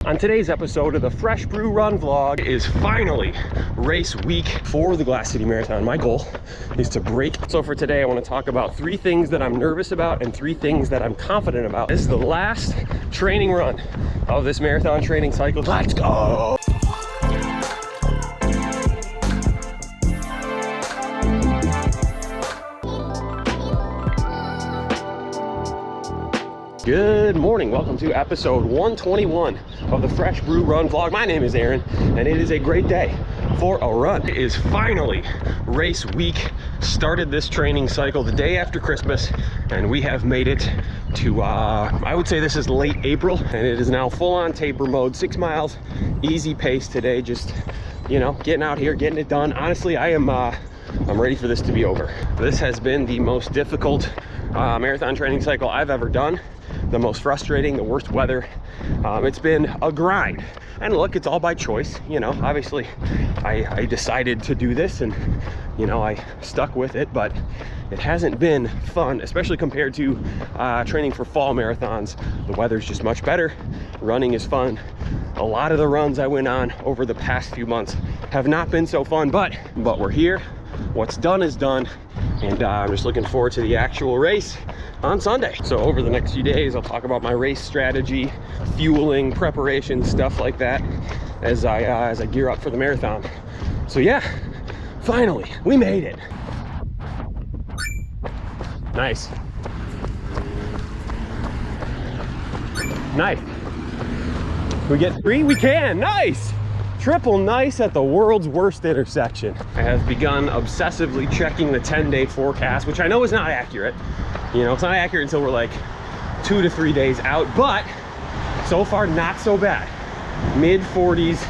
On today's episode of the Fresh Brew Run vlog is finally race week for the Glass City Marathon. My goal is to break. So for today, I want to talk about 3 things that I'm nervous about and 3 things that I'm confident about. This is the last training run of this marathon training cycle. Let's go! Good morning, welcome to episode 121 of the Fresh Brew Run vlog. My name is Aaron and it is a great day for a run. It is finally race week. Started this training cycle the day after Christmas and we have made it to, I would say this is late April, and it is now full on taper mode, 6 miles, easy pace today. Just, you know, getting out here, getting it done. Honestly, I'm ready for this to be over. This has been the most difficult marathon training cycle I've ever done. The most frustrating, the worst weather. It's been a grind. And look, it's all by choice. You know, obviously I decided to do this and, you know, I stuck with it, but it hasn't been fun, especially compared to training for fall marathons. The weather's just much better. Running is fun. A lot of the runs I went on over the past few months have not been so fun, but we're here. What's done is done, and I'm just looking forward to the actual race on Sunday. So over the next few days, I'll talk about my race strategy, fueling, preparation, stuff like that as I gear up for the marathon. So yeah, finally, we made it. Nice. Nice. We get 3? We can. Nice. Triple nice at the world's worst intersection. I have begun obsessively checking the 10-day forecast, which I know is not accurate. You know, it's not accurate until we're like 2 to 3 days out, but so far not so bad. Mid 40s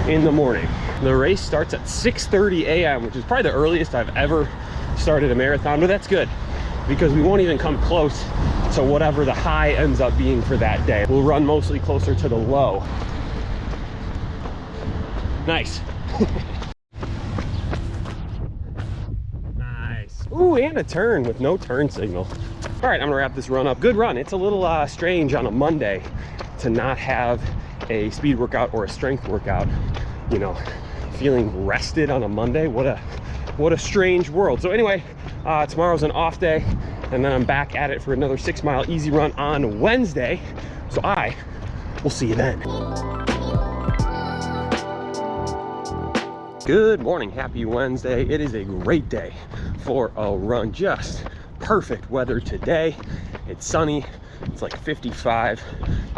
in the morning. The race starts at 6:30 a.m., which is probably the earliest I've ever started a marathon, but that's good because we won't even come close to whatever the high ends up being for that day. We'll run mostly closer to the low. Nice. Nice. Ooh, and a turn with no turn signal. All right, I'm gonna wrap this run up. Good run. It's a little strange on a Monday to not have a speed workout or a strength workout. You know, feeling rested on a Monday. What a strange world. So anyway, tomorrow's an off day, and then I'm back at it for another 6-mile easy run on Wednesday. So I will see you then. Good morning, happy Wednesday. It is a great day for a run. Just perfect weather today. It's sunny, it's like 55.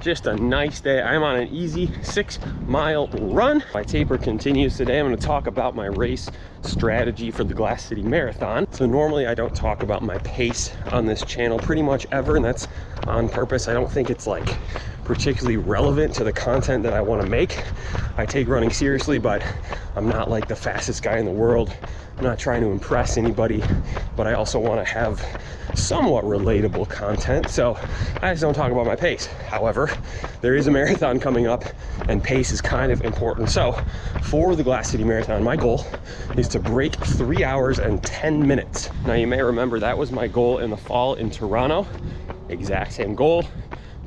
Just a nice day. I'm on an easy 6-mile run. My taper continues today. I'm going to talk about my race strategy for the Glass City Marathon. So normally I don't talk about my pace on this channel pretty much ever, and that's on purpose. I don't think it's like particularly relevant to the content that I want to make. I take running seriously, but I'm not like the fastest guy in the world. I'm not trying to impress anybody, but I also want to have somewhat relatable content, so I just don't talk about my pace. However, there is a marathon coming up and pace is kind of important. So for the Glass City Marathon, my goal is to break 3 hours and 10 minutes. Now you may remember that was my goal in the fall in Toronto. Exact same goal,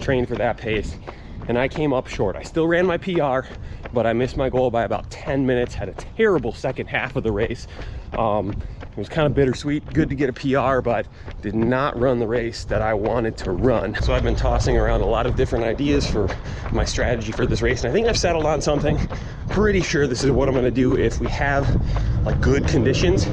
trained for that pace, and I came up short. I still ran my PR, but I missed my goal by about 10 minutes, had a terrible second half of the race. It was kind of bittersweet. Good to get a PR, but did not run the race that I wanted to run. So I've been tossing around a lot of different ideas for my strategy for this race, and I think I've settled on something. Pretty sure this is what I'm gonna do if we have like good conditions,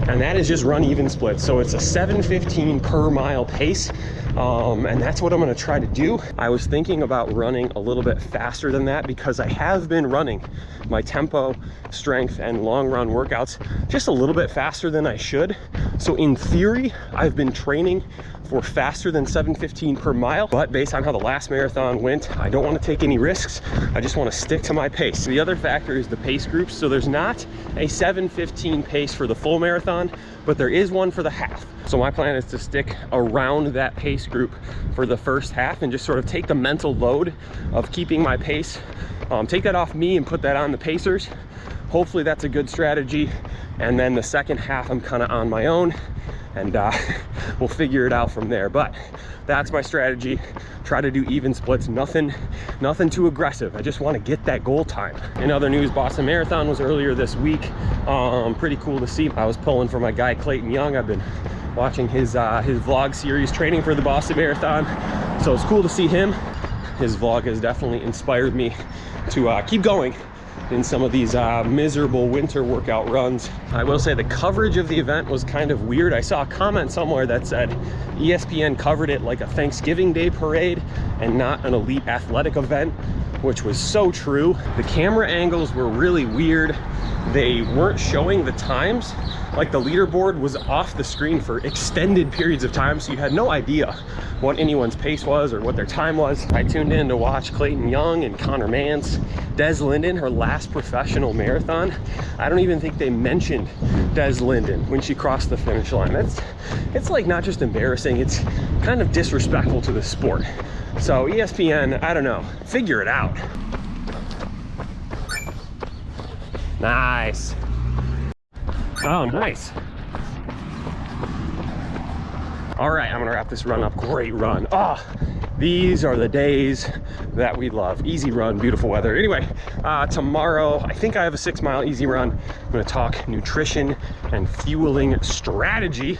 and that is just run even splits. So it's a 7:15 per mile pace, and that's what I'm gonna try to do. I was thinking about running a little bit faster than that because I have been running my tempo, strength, and long run workouts just a little bit faster than I should. So in theory, I've been training for faster than 7:15 per mile, but based on how the last marathon went, I don't want to take any risks. I just want to stick to my pace. The other factor is the pace groups. So there's not a 7:15 pace for the full marathon, but there is one for the half. So my plan is to stick around that pace group for the first half and just sort of take the mental load of keeping my pace, take that off me and put that on the pacers. Hopefully that's a good strategy. And then the second half, I'm kind of on my own. And we'll figure it out from there. But that's my strategy. Try to do even splits, nothing too aggressive. I just want to get that goal time. In other news, Boston Marathon was earlier this week. Pretty cool to see. I was pulling for my guy Clayton Young. I've been watching his vlog series training for the Boston Marathon, so it's cool to see him. His vlog has definitely inspired me to keep going in some of these miserable winter workout runs. I will say the coverage of the event was kind of weird. I saw a comment somewhere that said ESPN covered it like a Thanksgiving Day parade and not an elite athletic event, which was so true. The camera angles were really weird. They weren't showing the times. Like the leaderboard was off the screen for extended periods of time, so you had no idea what anyone's pace was or what their time was. I tuned in to watch Clayton Young and Connor Mance. Des Linden, her last professional marathon. I don't even think they mentioned Des Linden when she crossed the finish line. It's like not just embarrassing, it's kind of disrespectful to the sport. So ESPN, I don't know, figure it out. Nice. Oh, nice. All right, I'm gonna wrap this run up. Great run. Oh, these are the days that we love. Easy run, beautiful weather. Anyway, tomorrow, I think I have a 6-mile easy run. I'm gonna talk nutrition and fueling strategy.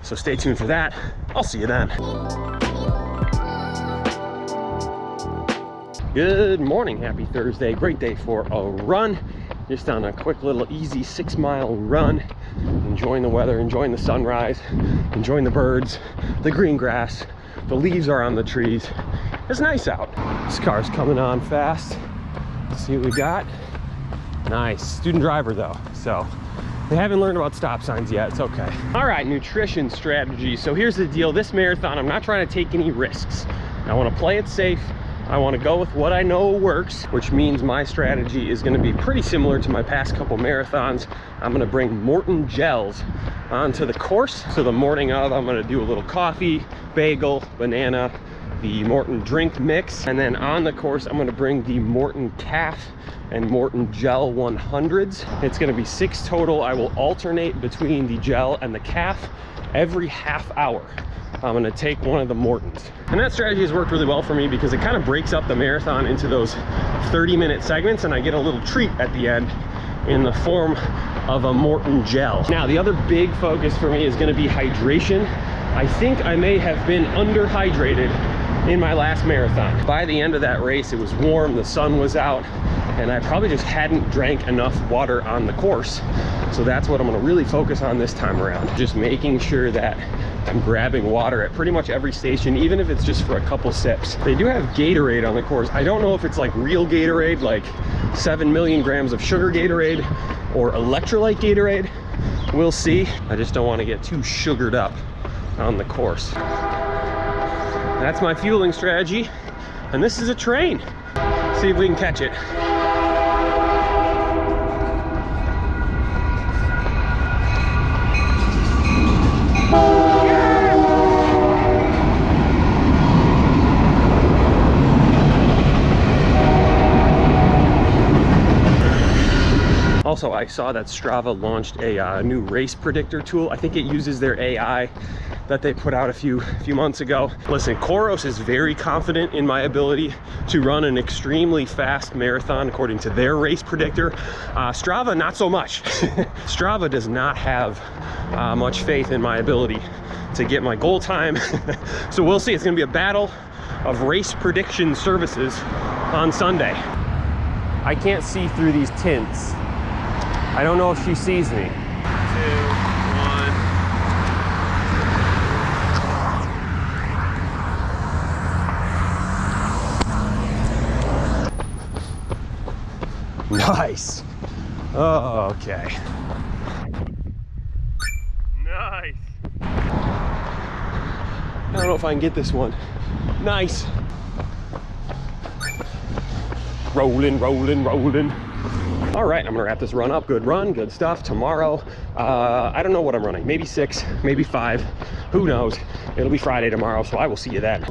So stay tuned for that. I'll see you then. Good morning, happy Thursday. Great day for a run. Just on a quick little easy 6-mile run, enjoying the weather, enjoying the sunrise, enjoying the birds, the green grass, the leaves are on the trees. It's nice out. This car's coming on fast. Let's see what we got. Nice, student driver though, so they haven't learned about stop signs yet, it's okay. All right, nutrition strategy. So here's the deal, this marathon, I'm not trying to take any risks. I wanna play it safe. I want to go with what I know works, which means my strategy is going to be pretty similar to my past couple marathons. I'm going to bring Morton gels onto the course. So the morning of, I'm going to do a little coffee, bagel, banana, the Morton drink mix. And then on the course, I'm going to bring the Morton calf and Morton gel 100s. It's going to be 6 total. I will alternate between the gel and the calf every half hour. I'm gonna take one of the Mortons. And that strategy has worked really well for me because it kind of breaks up the marathon into those 30-minute segments, and I get a little treat at the end in the form of a Morton gel. Now, the other big focus for me is gonna be hydration. I think I may have been underhydrated in my last marathon. By the end of that race, it was warm, the sun was out, and I probably just hadn't drank enough water on the course. So that's what I'm gonna really focus on this time around. Just making sure that I'm grabbing water at pretty much every station, even if it's just for a couple sips. They do have Gatorade on the course. I don't know if it's like real Gatorade, like 7 million grams of sugar Gatorade or electrolyte Gatorade. We'll see. I just don't wanna get too sugared up on the course. That's my fueling strategy. And this is a train. See if we can catch it. Also, I saw that Strava launched a new race predictor tool. I think it uses their AI that they put out a few months ago. Listen, Koros is very confident in my ability to run an extremely fast marathon according to their race predictor. Strava, not so much. Strava does not have much faith in my ability to get my goal time. So we'll see. It's gonna be a battle of race prediction services on Sunday. I can't see through these tints. I don't know if she sees me. 2, 1. Nice. Oh, okay. Nice. I don't know if I can get this one. Nice. Rolling, rolling, rolling. All right, I'm gonna wrap this run up. Good run, good stuff. Tomorrow, I don't know what I'm running. Maybe 6, maybe 5. Who knows? It'll be Friday tomorrow, so I will see you then.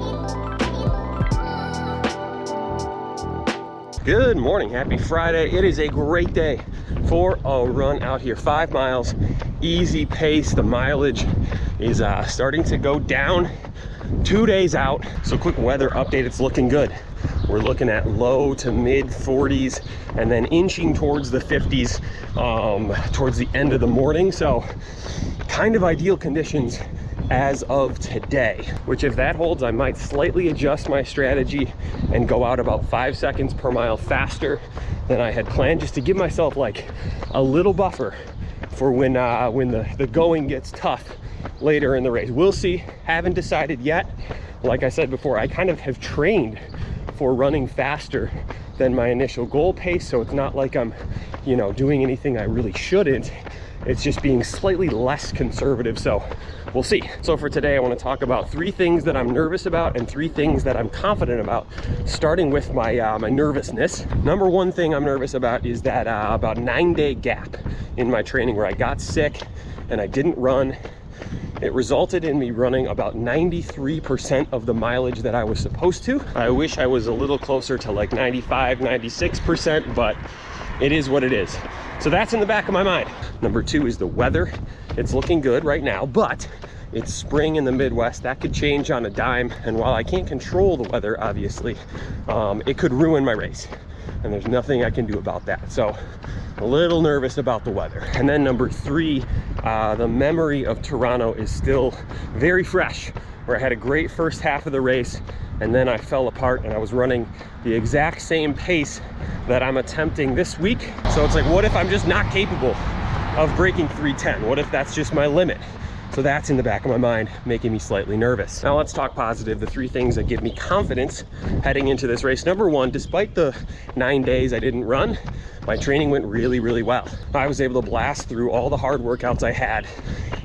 Good morning, happy Friday. It is a great day for a run out here. 5 miles, easy pace. The mileage is starting to go down 2 days out. So quick weather update, it's looking good. We're looking at low to mid 40s and then inching towards the 50s towards the end of the morning. So kind of ideal conditions as of today, which if that holds, I might slightly adjust my strategy and go out about 5 seconds per mile faster than I had planned, just to give myself like a little buffer for when the going gets tough later in the race. We'll see, haven't decided yet. Like I said before, I kind of have trained for running faster than my initial goal pace, so it's not like I'm, you know, doing anything I really shouldn't. It's just being slightly less conservative, so we'll see. So for today, I want to talk about 3 things that I'm nervous about and 3 things that I'm confident about, starting with my my nervousness. Number 1 thing I'm nervous about is that about 9-day gap in my training where I got sick and I didn't run. It resulted in me running about 93% of the mileage that I was supposed to. I wish I was a little closer to like 95, 96%, but it is what it is. So that's in the back of my mind. Number 2 is the weather. It's looking good right now, but it's spring in the Midwest. That could change on a dime. And while I can't control the weather, obviously, it could ruin my race. And there's nothing I can do about that. So a little nervous about the weather. And then number 3, the memory of Toronto is still very fresh, where I had a great first half of the race and then I fell apart and I was running the exact same pace that I'm attempting this week. So it's like, what if I'm just not capable of breaking 3:10? What if that's just my limit? So that's in the back of my mind, making me slightly nervous. Now let's talk positive, the 3 things that give me confidence heading into this race. Number 1, despite the 9 days I didn't run, my training went really, really well. I was able to blast through all the hard workouts I had,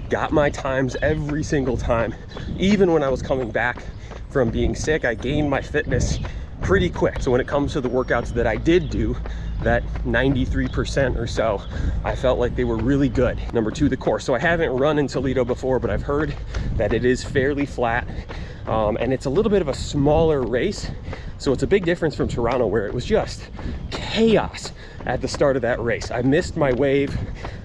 got my times every single time. Even when I was coming back from being sick, I gained my fitness pretty quick. So when it comes to the workouts that I did do, that 93% or so, I felt like they were really good. Number 2, the course. So I haven't run in Toledo before, but I've heard that it is fairly flat, and it's a little bit of a smaller race. So it's a big difference from Toronto, where it was just chaos at the start of that race. I missed my wave.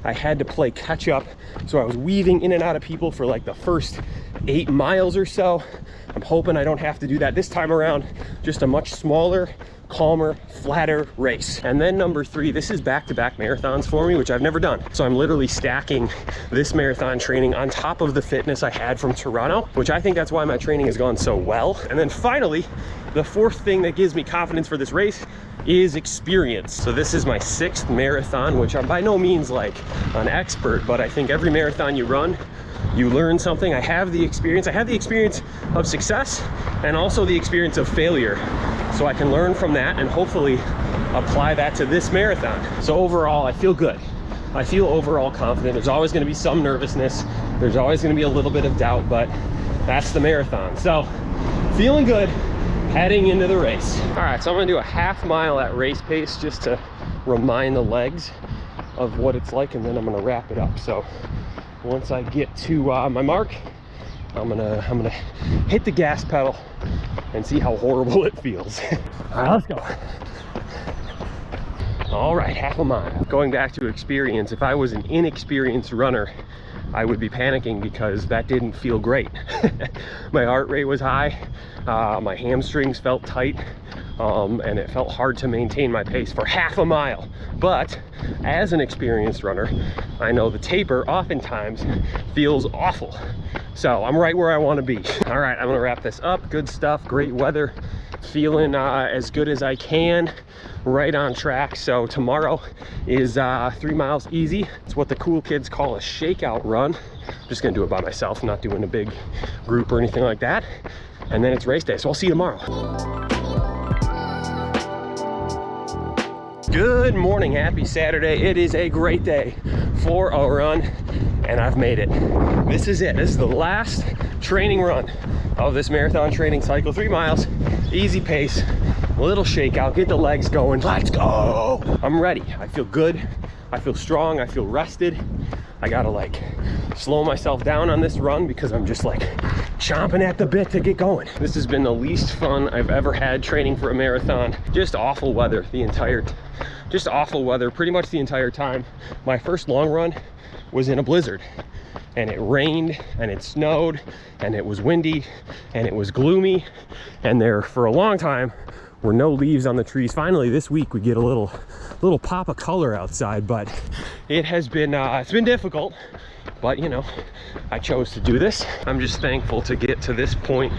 I had to play catch up. So I was weaving in and out of people for like the first 8 miles or so. I'm hoping I don't have to do that this time around. Just a much smaller, calmer, flatter race. And then number 3, this is back-to-back marathons for me, which I've never done. So I'm literally stacking this marathon training on top of the fitness I had from Toronto, which I think that's why my training has gone so well. And then finally, the 4th thing that gives me confidence for this race is experience. So this is my 6th marathon, which I'm by no means like an expert, but I think every marathon you run, you learn something. I have the experience. I have the experience of success and also the experience of failure. So I can learn from that and hopefully apply that to this marathon. So overall, I feel good. I feel overall confident. There's always going to be some nervousness. There's always going to be a little bit of doubt, but that's the marathon. So feeling good heading into the race. All right, so I'm going to do a half mile at race pace just to remind the legs of what it's like, and then I'm going to wrap it up. So once I get to my mark, I'm gonna hit the gas pedal and see how horrible it feels. All right, let's go. All right, half a mile. Going back to experience, if I was an inexperienced runner, I would be panicking because that didn't feel great. My heart rate was high, my hamstrings felt tight, and it felt hard to maintain my pace for half a mile. But as an experienced runner, I know the taper oftentimes feels awful. So I'm right where I want to be. All right, I'm gonna wrap this up. Good stuff, great weather, feeling as good as I can, right on track. So tomorrow is 3 miles easy. It's what the cool kids call a shakeout run. I'm just gonna do it by myself, not doing a big group or anything like that. And then it's race day, so I'll see you tomorrow. Good morning, happy Saturday. It is a great day for a run, and I've made it. This is it. This is the last training run of this marathon training cycle. 3 miles, easy pace, a little shakeout, get the legs going. Let's go. I'm ready. I feel good. I feel strong. I feel rested. I gotta like slow myself down on this run because I'm just like chomping at the bit to get going. This has been the least fun I've ever had training for a marathon. Just awful weather pretty much the entire time. My first long run was in a blizzard, and it rained and it snowed and it was windy and it was gloomy, and there for a long time were no leaves on the trees. Finally this week we get a little pop of color outside, but it has been it's been difficult, but you know, I chose to do this. I'm just thankful to get to this point,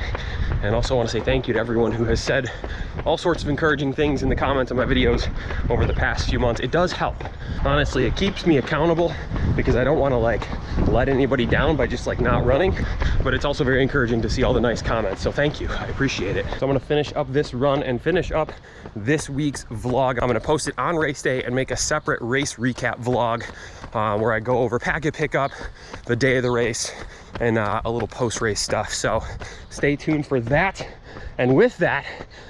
and also want to say thank you to everyone who has said all sorts of encouraging things in the comments on my videos over the past few months. It does help. Honestly, it keeps me accountable because I don't want to like let anybody down by just like not running, but it's also very encouraging to see all the nice comments. So thank you, I appreciate it. So I'm gonna finish up this run and finish up this week's vlog. I'm gonna post it on race day and make a separate race recap vlog where I go over packet pickup, the day of the race, and a little post-race stuff. So stay tuned for that. And with that,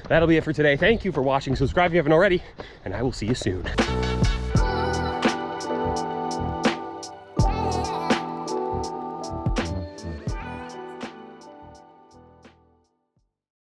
that'll be it for today. Thank you for watching. Subscribe if you haven't already, and I will see you soon.